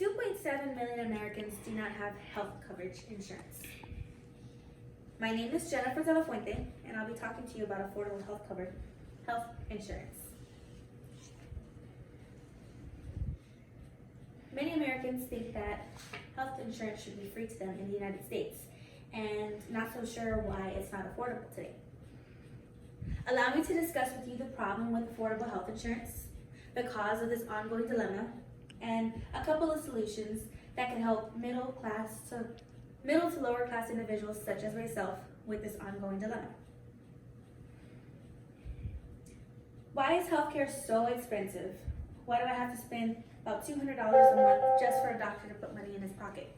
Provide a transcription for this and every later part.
2.7 million Americans do not have health coverage insurance. My name is Jennifer De La Fuente, and I'll be talking to you about affordable health insurance. Many Americans think that health insurance should be free to them in the United States, and not so sure why it's not affordable today. Allow me to discuss with you the problem with affordable health insurance, the cause of this ongoing dilemma, and a couple of solutions that can help middle to lower class individuals such as myself with this ongoing dilemma. Why is healthcare so expensive? Why do I have to spend about $200 a month just for a doctor to put money in his pocket?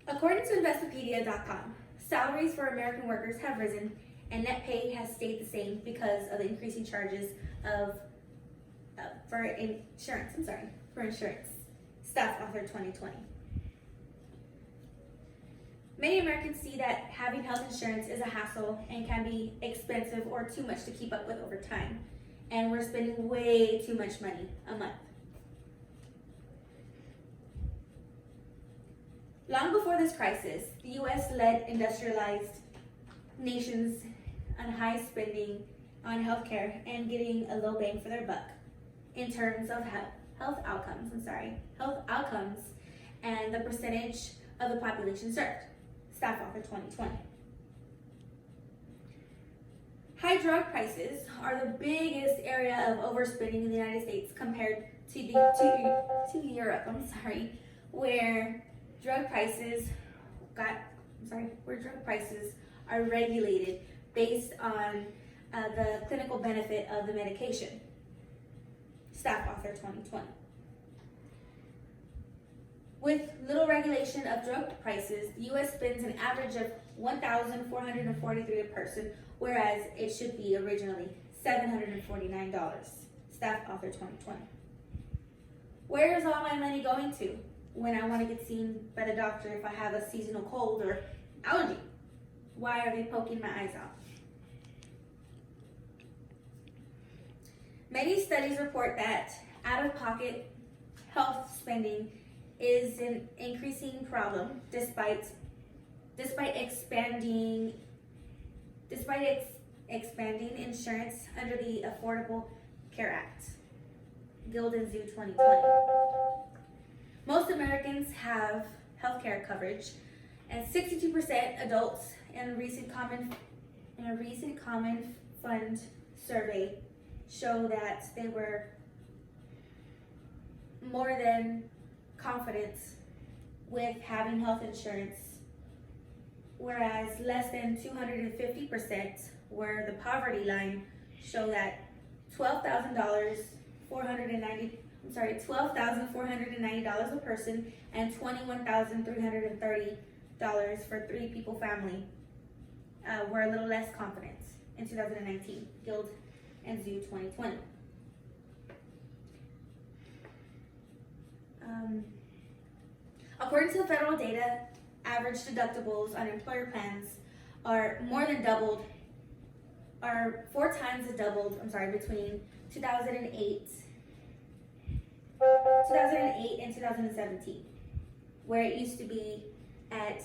According to Investopedia.com, salaries for American workers have risen and net pay has stayed the same because of the increasing charges for insurance. Staff Author 2020. Many Americans see that having health insurance is a hassle and can be expensive or too much to keep up with over time. And we're spending way too much money a month. Long before this crisis, the U.S. led industrialized nations on high spending on healthcare and getting a low bang for their buck in terms of health outcomes and the percentage of the population served. Staff Author 2020. High drug prices are the biggest area of overspending in the United States compared to Europe, where drug prices are regulated based on the clinical benefit of the medication. Staff Author 2020. With little regulation of drug prices, the U.S. spends an average of $1,443 a person, whereas it should be originally $749. Staff Author 2020. Where is all my money going to when I want to get seen by the doctor if I have a seasonal cold or allergy? Why are they poking my eyes out? Many studies report that out-of-pocket health spending is an increasing problem despite expanding insurance under the Affordable Care Act. Guild and Zoo 2020. Most Americans have health care coverage, and 62% adults in a recent Common Fund survey show that they were more than confident with having health insurance, whereas less than 250% where the poverty line show that $12,490 a person and $21,330 for 3-people family were a little less confident in 2019. Guild and Zoo 2020. According to the federal data, average deductibles on employer plans are 4 times doubled between 2008 and 2017, where it used to be at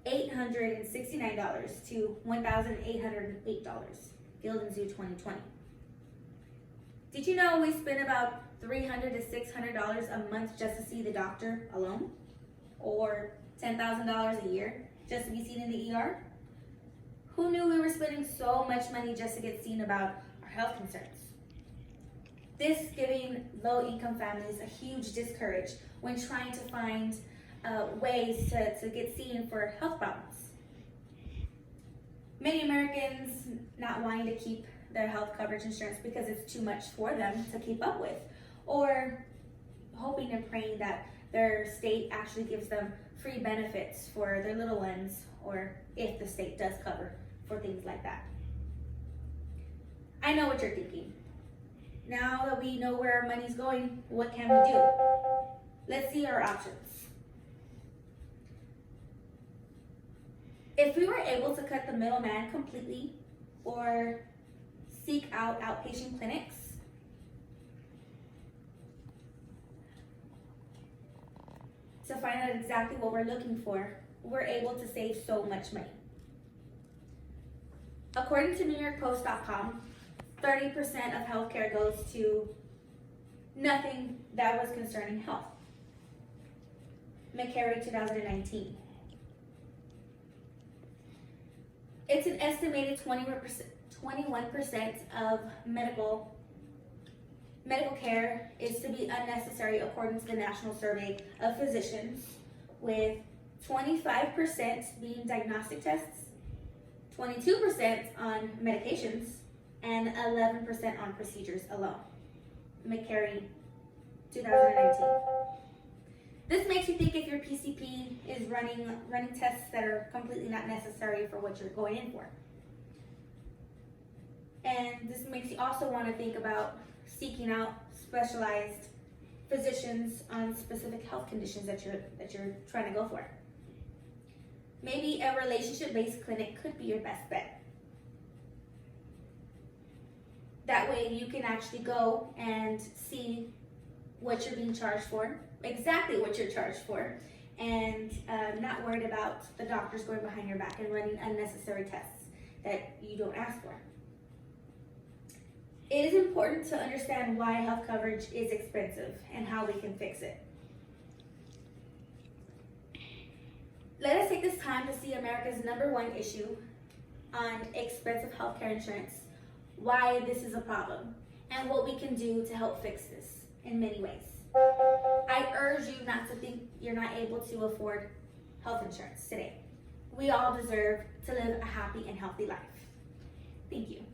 $869 to $1,808. Guild and Zoo 2020. Did you know we spend about $300 to $600 a month just to see the doctor alone? Or $10,000 a year just to be seen in the ER? Who knew we were spending so much money just to get seen about our health concerns? This giving low-income families a huge discourage when trying to find ways to get seen for health problems. Many Americans not wanting to keep their health coverage insurance because it's too much for them to keep up with, or hoping and praying that their state actually gives them free benefits for their little ones, or if the state does cover for things like that. I know what you're thinking. Now that we know where our money's going, what can we do? Let's see our options. If we were able to cut the middleman completely or seek out outpatient clinics, to find out exactly what we're looking for, we're able to save so much money. According to NewYorkPost.com, 30% of healthcare goes to nothing that was concerning health. McCary 2019. It's an estimated 21% of medical care is to be unnecessary according to the National Survey of Physicians, with 25% being diagnostic tests, 22% on medications, and 11% on procedures alone. McCary 2019. This makes you think if your PCP is running tests that are completely not necessary for what you're going in for. And this makes you also want to think about seeking out specialized physicians on specific health conditions that you're trying to go for. Maybe a relationship-based clinic could be your best bet. That way you can actually go and see what you're being charged for, exactly what you're charged for, and not worried about the doctors going behind your back and running unnecessary tests that you don't ask for. It is important to understand why health coverage is expensive and how we can fix it. Let us take this time to see America's #1 issue on expensive healthcare insurance, why this is a problem, and what we can do to help fix this in many ways. I urge you not to think you're not able to afford health insurance today. We all deserve to live a happy and healthy life. Thank you.